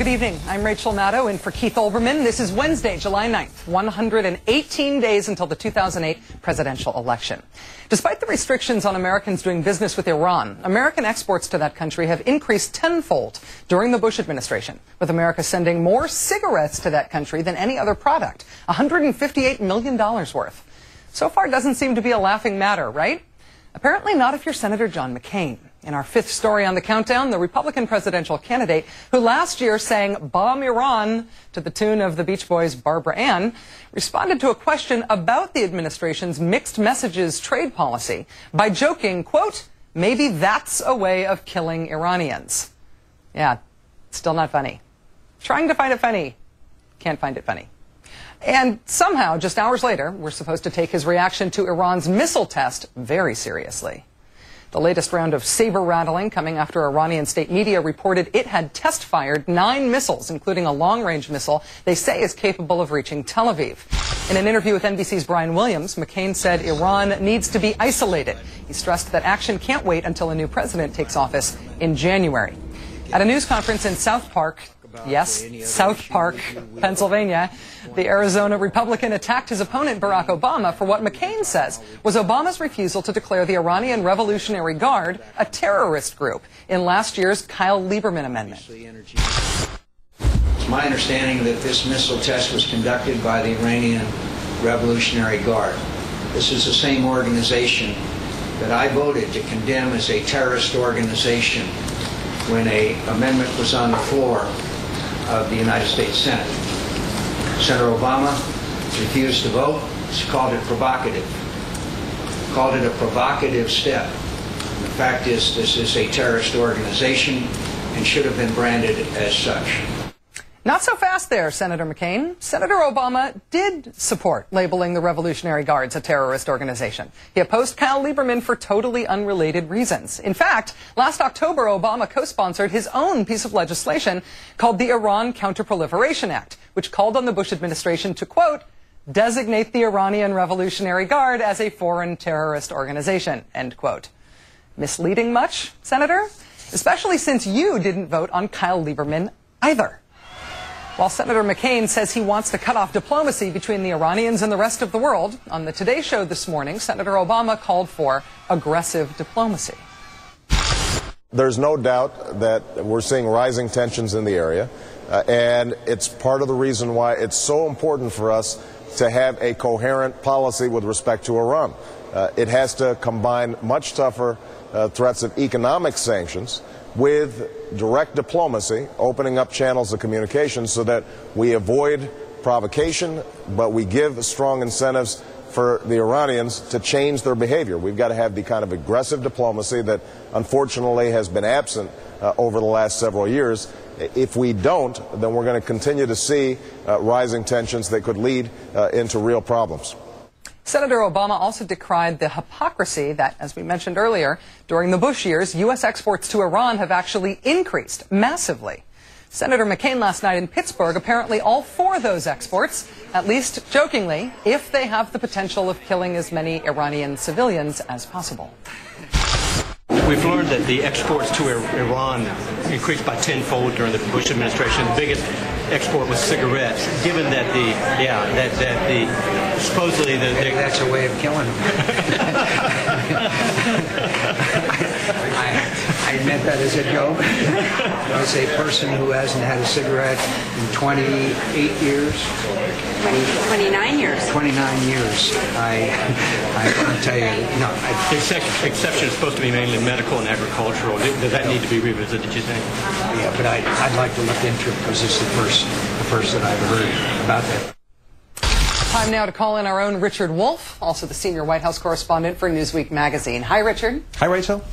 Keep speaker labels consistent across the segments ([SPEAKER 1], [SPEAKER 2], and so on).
[SPEAKER 1] Good evening. I'm Rachel Maddow in for Kyl-Lieberman. This is Wednesday, July 9th, 118 days until the 2008 presidential election. Despite the restrictions on Americans doing business with Iran, American exports to that country have increased tenfold during the Bush administration, with America sending more cigarettes to that country than any other product, $158 million worth. So far, it doesn't seem to be a laughing matter, right? Apparently not if you're Senator John McCain. In our fifth story on the countdown, the Republican presidential candidate who last year sang "Bomb Iran" to the tune of the Beach Boys' Barbara Ann responded to a question about the administration's mixed messages trade policy by joking, quote, "Maybe that's a way of killing Iranians." Yeah, still not funny. Trying to find it funny. Can't find it funny. And somehow, just hours later, we're supposed to take his reaction to Iran's missile test very seriously. The latest round of saber-rattling coming after Iranian state media reported it had test-fired 9 missiles, including a long-range missile they say is capable of reaching Tel Aviv. In an interview with NBC's Brian Williams, McCain said Iran needs to be isolated. He stressed that action can't wait until a new president takes office in January. At a news conference in South Park, yes, South Park, Pennsylvania, the Arizona Republican attacked his opponent, Barack Obama, for what McCain says was Obama's refusal to declare the Iranian Revolutionary Guard a terrorist group in last year's Kyl-Lieberman amendment.
[SPEAKER 2] It's my understanding that this missile test was conducted by the Iranian Revolutionary Guard. This is the same organization that I voted to condemn as a terrorist organization when an amendment was on the floor of the United States Senate. Senator Obama refused to vote. He called it provocative. Called it a provocative step. And the fact is, this is a terrorist organization and should have been branded as such.
[SPEAKER 1] Not so fast there, Senator McCain. Senator Obama did support labeling the Revolutionary Guards a terrorist organization. He opposed Kyl-Lieberman for totally unrelated reasons. In fact, last October, Obama co-sponsored his own piece of legislation called the Iran Counterproliferation Act, which called on the Bush administration to, quote, designate the Iranian Revolutionary Guard as a foreign terrorist organization, end quote. Misleading much, Senator? Especially since you didn't vote on Kyl-Lieberman either. While Senator McCain says he wants to cut off diplomacy between the Iranians and the rest of the world, on the Today Show this morning, Senator Obama called for aggressive diplomacy.
[SPEAKER 3] There's no doubt that we're seeing rising tensions in the area, and it's part of the reason why it's so important for us to have a coherent policy with respect to Iran. It has to combine much tougher threats of economic sanctions with direct diplomacy, opening up channels of communication so that we avoid provocation, but we give strong incentives for the Iranians to change their behavior. We've got to have the kind of aggressive diplomacy that unfortunately has been absent over the last several years. If we don't, then we're going to continue to see rising tensions that could lead into real problems.
[SPEAKER 1] Senator Obama also decried the hypocrisy that, as we mentioned earlier, during the Bush years, U.S. exports to Iran have actually increased massively. Senator McCain last night in Pittsburgh apparently all for those exports, at least jokingly, if they have the potential of killing as many Iranian civilians as possible.
[SPEAKER 4] We've learned that the exports to Iran increased by tenfold during the Bush administration. The biggest export was cigarettes. Given that supposedly
[SPEAKER 2] that's a way of killing them. I meant that as a joke. As a person who hasn't had a cigarette in 28 years.
[SPEAKER 5] 29 years.
[SPEAKER 2] 29 years. I can't tell you. No.
[SPEAKER 4] The exception is supposed to be mainly medical and agricultural. Does that need to be revisited, do you think?
[SPEAKER 2] Yeah, but I'd like to look into it because it's the first that I've heard about that.
[SPEAKER 1] Time now to call in our own Richard Wolffe, also the senior White House correspondent for Newsweek magazine. Hi, Richard.
[SPEAKER 6] Hi, Rachel.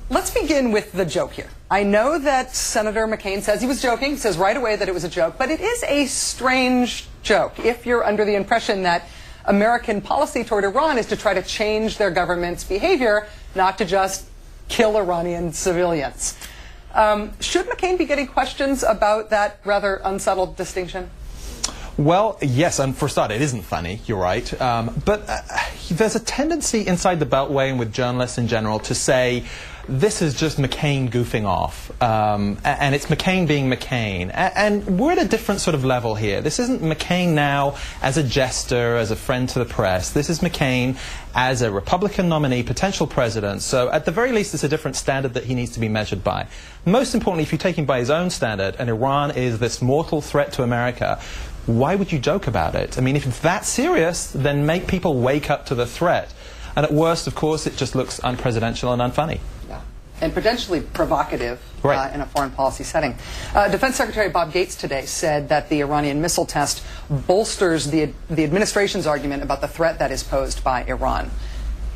[SPEAKER 1] Let's begin with the joke here. I know that Senator McCain says he was joking. He says right away that it was a joke, but it is a strange joke if you're under the impression that American policy toward Iran is to try to change their government's behavior, not to just kill Iranian civilians. Should McCain be getting questions about that rather unsubtle distinction?
[SPEAKER 6] Well, yes, and for a start, it isn't funny, you're right. But there's a tendency inside the Beltway and with journalists in general to say this is just McCain goofing off, and it's McCain being McCain. And we're at a different sort of level here. This isn't McCain now as a jester, as a friend to the press. This is McCain as a Republican nominee, potential president. So at the very least, it's a different standard that he needs to be measured by. Most importantly, if you take him by his own standard, and Iran is this mortal threat to America, why would you joke about it? I mean, if it's that serious, then make people wake up to the threat. And at worst, of course, it just looks unpresidential and unfunny.
[SPEAKER 1] Yeah. And potentially provocative
[SPEAKER 6] right.
[SPEAKER 1] In a foreign policy setting. Defense Secretary Bob Gates today said that the Iranian missile test bolsters the administration's argument about the threat that is posed by Iran.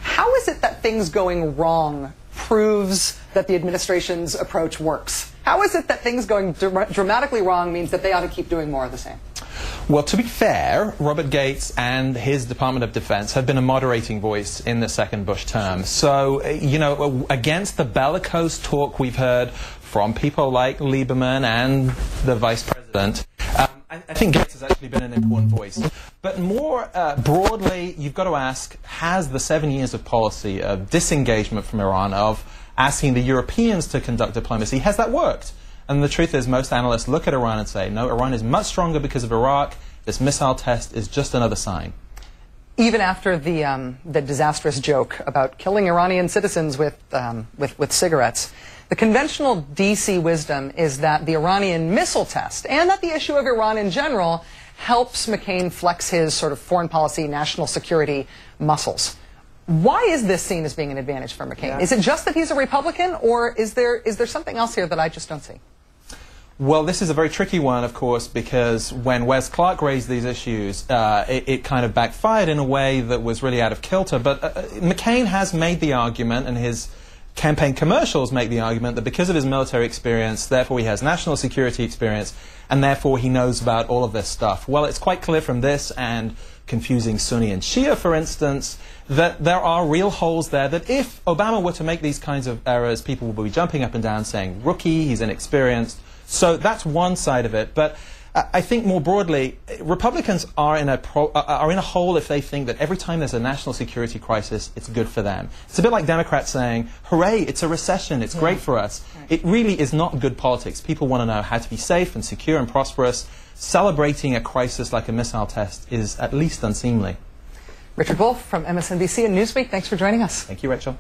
[SPEAKER 1] How is it that things going wrong proves that the administration's approach works? How is it that things going dramatically wrong means that they ought to keep doing more of the same?
[SPEAKER 6] Well, to be fair, Robert Gates and his Department of Defense have been a moderating voice in the second Bush term. So, you know, against the bellicose talk we've heard from people like Lieberman and the Vice President, I think Gates has actually been an important voice. But more broadly, you've got to ask, has the 7 years of policy of disengagement from Iran, of asking the Europeans to conduct diplomacy, has that worked? And the truth is, most analysts look at Iran and say, no, Iran is much stronger because of Iraq. This missile test is just another sign.
[SPEAKER 1] Even after the disastrous joke about killing Iranian citizens with cigarettes, the conventional D.C. wisdom is that the Iranian missile test and that the issue of Iran in general helps McCain flex his sort of foreign policy, national security muscles. Why is this seen as being an advantage for McCain? Yeah. Is it just that he's a Republican, or is there something else here that I just don't see?
[SPEAKER 6] Well, this is a very tricky one, of course, because when Wes Clark raised these issues, it kind of backfired in a way that was really out of kilter. But McCain has made the argument, and his campaign commercials make the argument, that because of his military experience, therefore he has national security experience, and therefore he knows about all of this stuff. Well, it's quite clear from this and confusing Sunni and Shia, for instance, that there are real holes there, that if Obama were to make these kinds of errors, people would be jumping up and down saying, rookie, he's inexperienced. So that's one side of it. But I think more broadly, Republicans are in a hole if they think that every time there's a national security crisis, it's good for them. It's a bit like Democrats saying, hooray, it's a recession, it's great for us. It really is not good politics. People want to know how to be safe and secure and prosperous. Celebrating a crisis like a missile test is at least unseemly.
[SPEAKER 1] Richard Wolffe from MSNBC and Newsweek, thanks for joining us.
[SPEAKER 6] Thank you, Rachel.